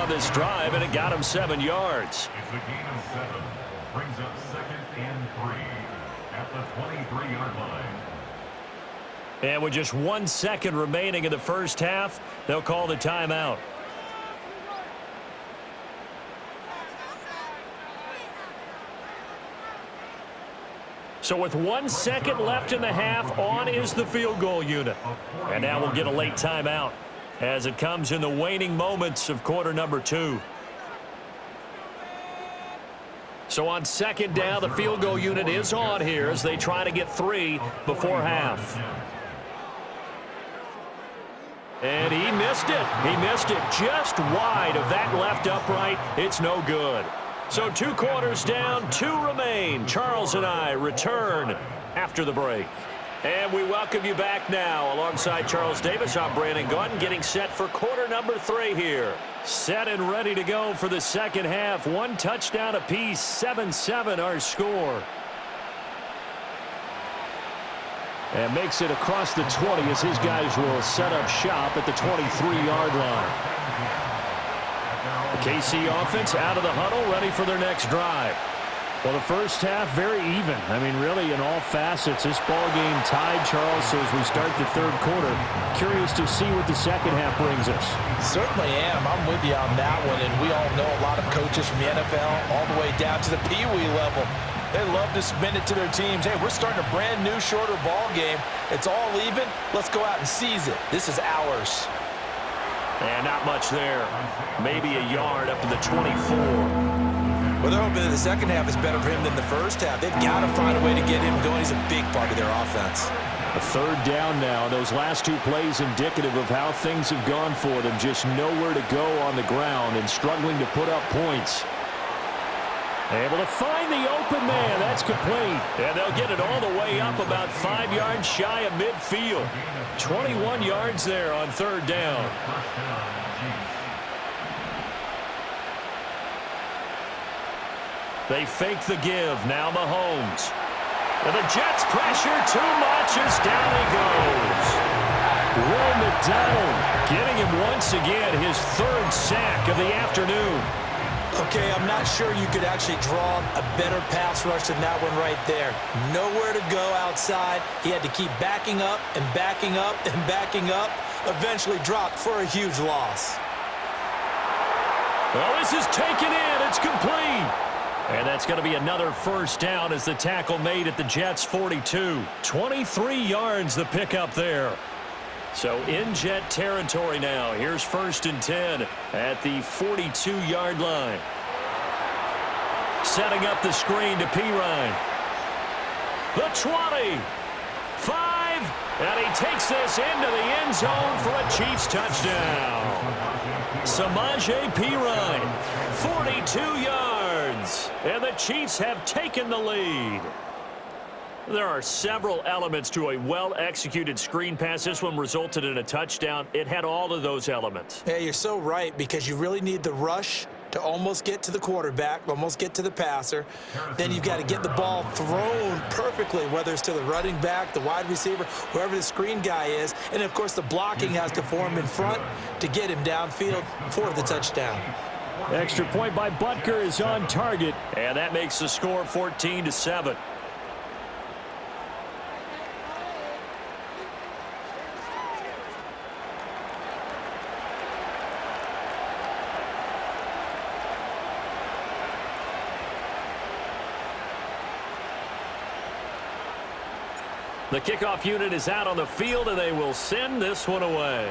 on this drive, and it got him 7 yards. It's a gain of 7. Brings up 2nd and 3 at the 23-yard line. And with just 1 second remaining in the first half, they'll call the timeout. So with 1 second left in the half, on is the field goal unit. And now we'll get a late timeout as it comes in the waning moments of quarter number 2. So on 2nd down, the field goal unit is on here as they try to get 3 before half. And he missed it. He missed it just wide of that left upright. It's no good. So 2 quarters down, 2 remain. Charles and I return after the break. And we welcome you back now. Alongside Charles Davis, I'm Brandon Gaudin, getting set for quarter number 3 here. Set and ready to go for the second half. 1 touchdown apiece, 7-7 our score. And makes it across the 20 as his guys will set up shop at the 23-yard line. The KC offense out of the huddle, ready for their next drive. Well, the first half, very even. I mean, really, in all facets, this ball game tied, Charles. So as we start the third quarter, curious to see what the second half brings us. Certainly am. I'm with you on that one. And we all know a lot of coaches from the NFL all the way down to the Pee-wee level. They love to spin it to their teams. Hey, we're starting a brand new, shorter ball game. It's all even. Let's go out and seize it. This is ours. And not much there. Maybe a yard up to the 24. Well, they're hoping that the second half is better for him than the first half. They've got to find a way to get him going. He's a big part of their offense. A 3rd down now. Those last 2 plays indicative of how things have gone for them. Just nowhere to go on the ground and struggling to put up points. Able to find the open man. That's complete. And they'll get it all the way up about 5 yards shy of midfield. 21 yards there on 3rd down. They fake the give. Now Mahomes. And the Jets pressure too much as down he goes. Will McDonald getting him once again his 3rd sack of the afternoon. Okay, I'm not sure you could actually draw a better pass rush than that one right there. Nowhere to go outside. He had to keep backing up and backing up and backing up. Eventually dropped for a huge loss. Well, this is taken in. It's complete. And that's going to be another 1st down as the tackle made at the Jets' 42. 23 yards the pickup there. So in Jet territory now. Here's 1st and 10 at the 42-yard line. Setting up the screen to Pirine. The 20. 5. And he takes this into the end zone for a Chiefs touchdown. Samaje Pirine. 42 yards. And the Chiefs have taken the lead. There are several elements to a well-executed screen pass. This one resulted in a touchdown. It had all of those elements. Yeah, you're so right, because you really need the rush to almost get to the quarterback, almost get to the passer. Then you've got to get the ball thrown perfectly, whether it's to the running back, the wide receiver, whoever the screen guy is. And, of course, the blocking has to form in front to get him downfield for the touchdown. Extra point by Butker is on target, and that makes the score 14-7. The kickoff unit is out on the field, and they will send this one away.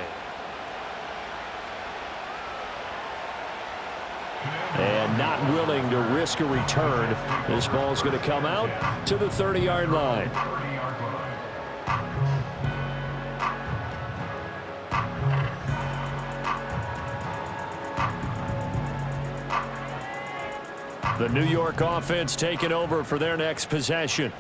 And not willing to risk a return. This ball is going to come out to the 30-yard line. The New York offense taking over for their next possession.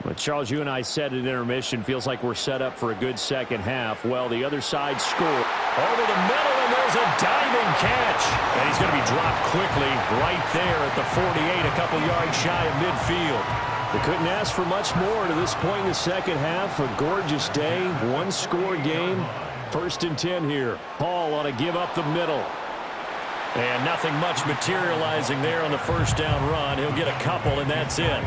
But Charles, you and I said at intermission, feels like we're set up for a good second half. Well, the other side scored. Over the middle, and there's a diving catch. And he's going to be dropped quickly right there at the 48, a couple yards shy of midfield. They couldn't ask for much more to this point in the second half. A gorgeous day, one-score game. 1st and 10 here. Ball on a give up the middle. And nothing much materializing there on the first down run. He'll get a couple, and that's it.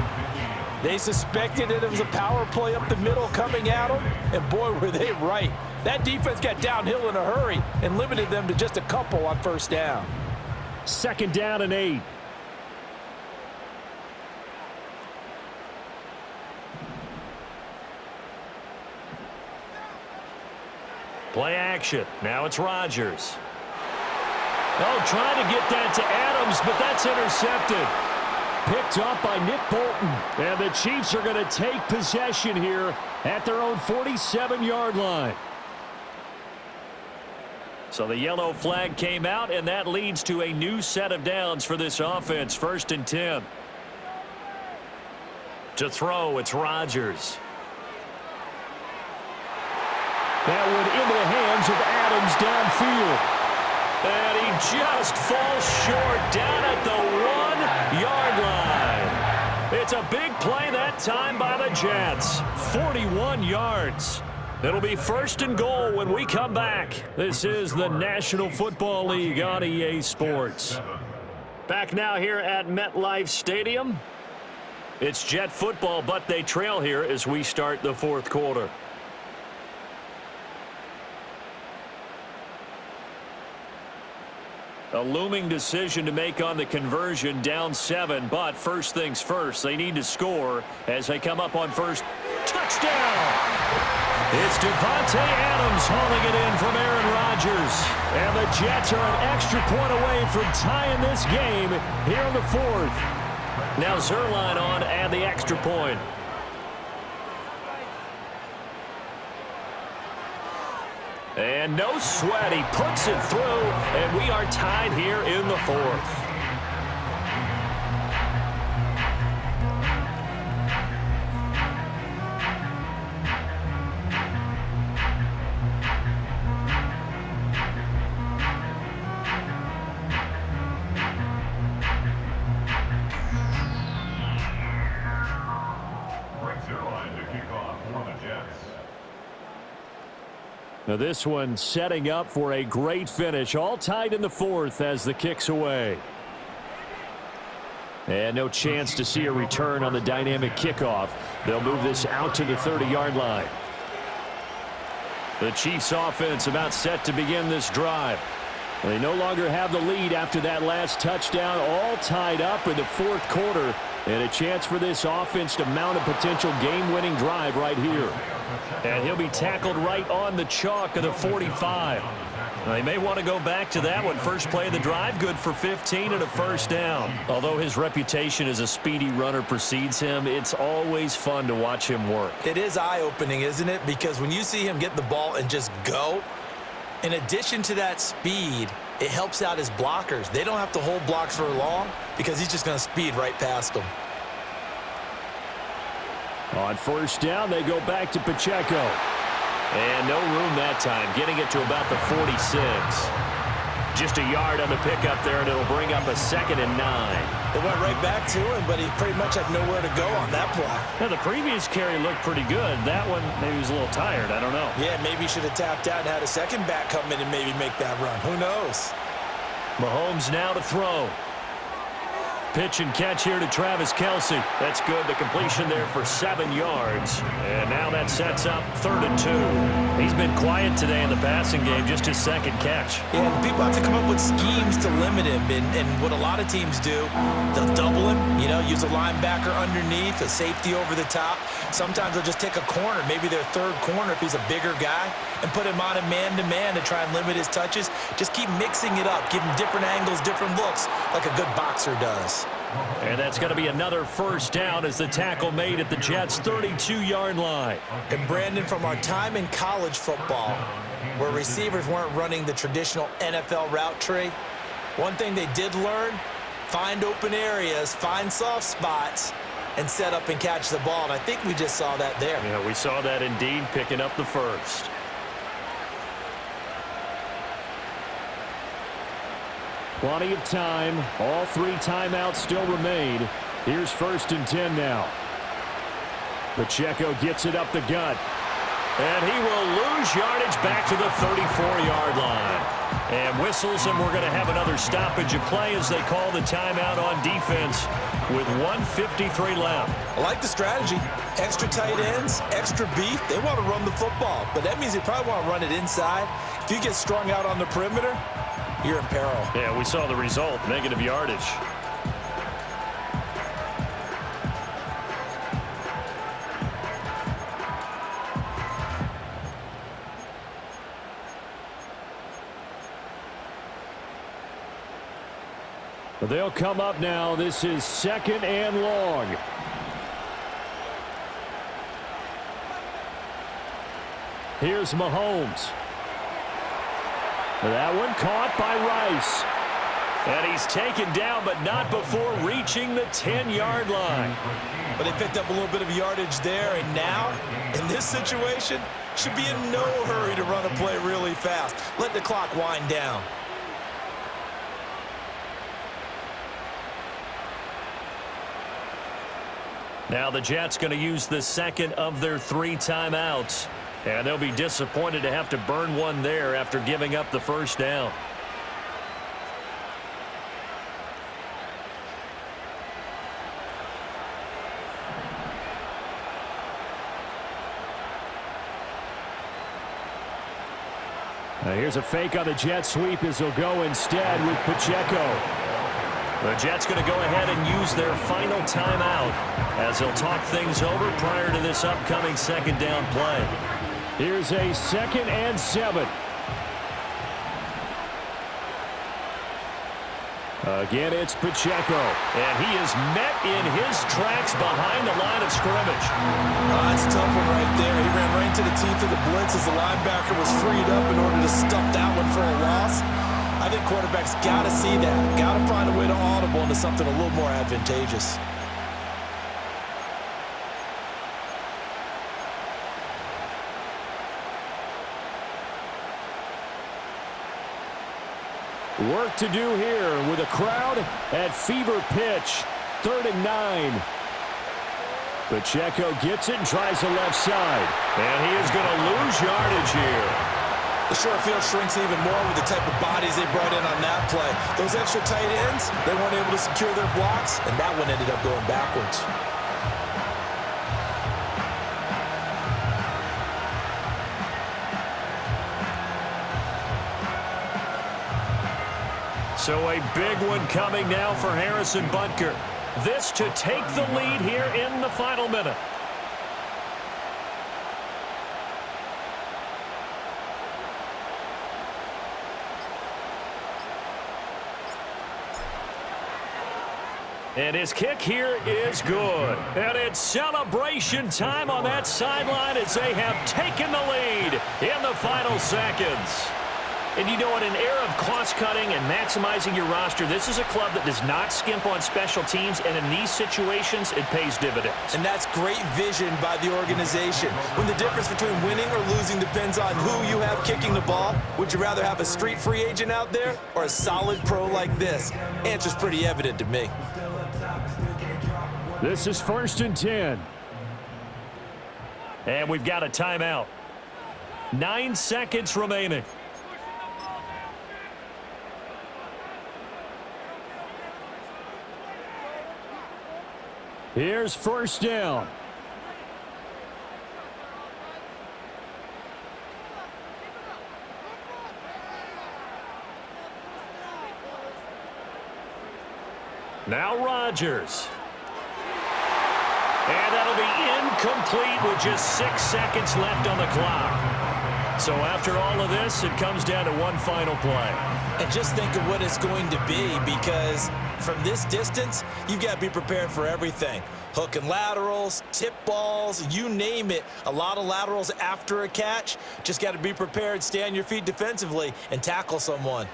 They suspected it was a power play up the middle coming at them, and boy, were they right. That defense got downhill in a hurry and limited them to just a couple on first down. 2nd down and 8. Play action. Now it's Rodgers. Oh, trying to get that to Adams, but that's intercepted. Picked up by Nick Bolton. And the Chiefs are going to take possession here at their own 47-yard line. So the yellow flag came out, and that leads to a new set of downs for this offense. 1st and 10. To throw, it's Rodgers. That one into the hands of Adams downfield. And he just falls short down at the 1-yard line. It's a big play that time by the Jets. 41 yards. It'll be 1st and goal when we come back. This is the National Football League on EA Sports. Back now here at MetLife Stadium. It's Jet football, but they trail here as we start the 4th quarter. A looming decision to make on the conversion, down 7, but first things first, they need to score as they come up on first. Touchdown! It's Devontae Adams hauling it in from Aaron Rodgers. And the Jets are an extra point away from tying this game here in the 4th. Now Zerline on and the extra point. And no sweat, he puts it through, and we are tied here in the 4th. Now this one setting up for a great finish. All tied in the 4th as the kick's away. And no chance to see a return on the dynamic kickoff. They'll move this out to the 30-yard line. The Chiefs offense about set to begin this drive. They no longer have the lead after that last touchdown. All tied up in the 4th quarter. And a chance for this offense to mount a potential game-winning drive right here. And he'll be tackled right on the chalk of the 45. Now, they may want to go back to that one. First play of the drive, good for 15 and a first down. Although his reputation as a speedy runner precedes him, it's always fun to watch him work. It is eye-opening, isn't it? Because when you see him get the ball and just go, in addition to that speed, it helps out his blockers. They don't have to hold blocks for long because he's just going to speed right past them. On first down, they go back to Pacheco. And no room that time, getting it to about the 46. Just a yard on the pickup there, and it'll bring up a 2nd and 9. It went right back to him, but he pretty much had nowhere to go on that play. Now, the previous carry looked pretty good. That one, maybe he was a little tired. I don't know. Yeah, maybe he should have tapped out and had a second back come in and maybe make that run. Who knows? Mahomes now to throw. Pitch and catch here to Travis Kelce. That's good. The completion there for 7 yards. And now that sets up 3rd and 2. He's been quiet today in the passing game, just his 2nd catch. Yeah, and people have to come up with schemes to limit him. And what a lot of teams do, they'll double him, use a linebacker underneath, a safety over the top. Sometimes they'll just take a corner, maybe their 3rd corner if he's a bigger guy, and put him on a man-to-man to try and limit his touches. Just keep mixing it up, give him different angles, different looks, like a good boxer does. And that's going to be another first down as the tackle made at the Jets' 32-yard line. And Brandon, from our time in college football, where receivers weren't running the traditional NFL route tree, one thing they did learn, find open areas, find soft spots, and set up and catch the ball. And I think we just saw that there. Yeah, we saw that indeed, picking up the first. Plenty of time. All 3 timeouts still remain. Here's 1st and 10 now. Pacheco gets it up the gut. And he will lose yardage back to the 34-yard line. And whistles, and we're going to have another stoppage of play as they call the timeout on defense with 1:53 left. I like the strategy. Extra tight ends, extra beef. They want to run the football, but that means they probably want to run it inside. If you get strung out on the perimeter, you're in peril. Yeah, we saw the result, negative yardage. They'll come up now. This is 2nd and long. Here's Mahomes. That one caught by Rice. And he's taken down, but not before reaching the 10-yard line. But they picked up a little bit of yardage there, and now, in this situation, should be in no hurry to run a play really fast. Let the clock wind down. Now the Jets going to use the second of their 3 timeouts. And they'll be disappointed to have to burn one there after giving up the first down. Now here's a fake on the jet sweep as he'll go instead with Pacheco. The Jets going to go ahead and use their final timeout as they'll talk things over prior to this upcoming second down play. Here's a 2nd and 7. Again, it's Pacheco. And he is met in his tracks behind the line of scrimmage. That's a tough one right there. He ran right into the teeth of the blitz as the linebacker was freed up in order to stuff that one for a loss. I think quarterbacks got to see that. Got to find a way to audible into something a little more advantageous. Work to do here with a crowd at fever pitch. 3rd and 9. Pacheco gets it and tries the left side. And he is going to lose yardage here. The short field shrinks even more with the type of bodies they brought in on that play. Those extra tight ends, they weren't able to secure their blocks, and that one ended up going backwards. So a big one coming now for Harrison Butker. This to take the lead here in the final minute. And his kick here is good. And it's celebration time on that sideline as they have taken the lead in the final seconds. And you know, in an era of cost-cutting and maximizing your roster, this is a club that does not skimp on special teams, and in these situations, it pays dividends. And that's great vision by the organization. When the difference between winning or losing depends on who you have kicking the ball, would you rather have a street free agent out there or a solid pro like this? Answer's pretty evident to me. This is 1st and 10. And we've got a timeout. 9 seconds remaining. Here's 1st down. Now Rodgers. And that'll be incomplete with just 6 seconds left on the clock. So after all of this, it comes down to one final play. And just think of what it's going to be, because from this distance, you've got to be prepared for everything. Hook and laterals, tip balls, you name it. A lot of laterals after a catch. Just got to be prepared, stay on your feet defensively, and tackle someone.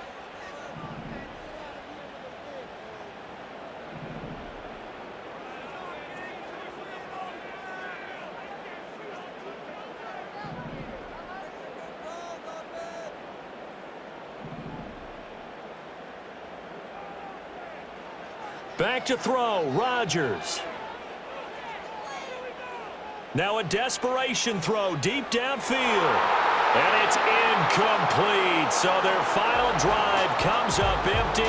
Back to throw, Rodgers. Now a desperation throw deep downfield. And it's incomplete. So their final drive comes up empty.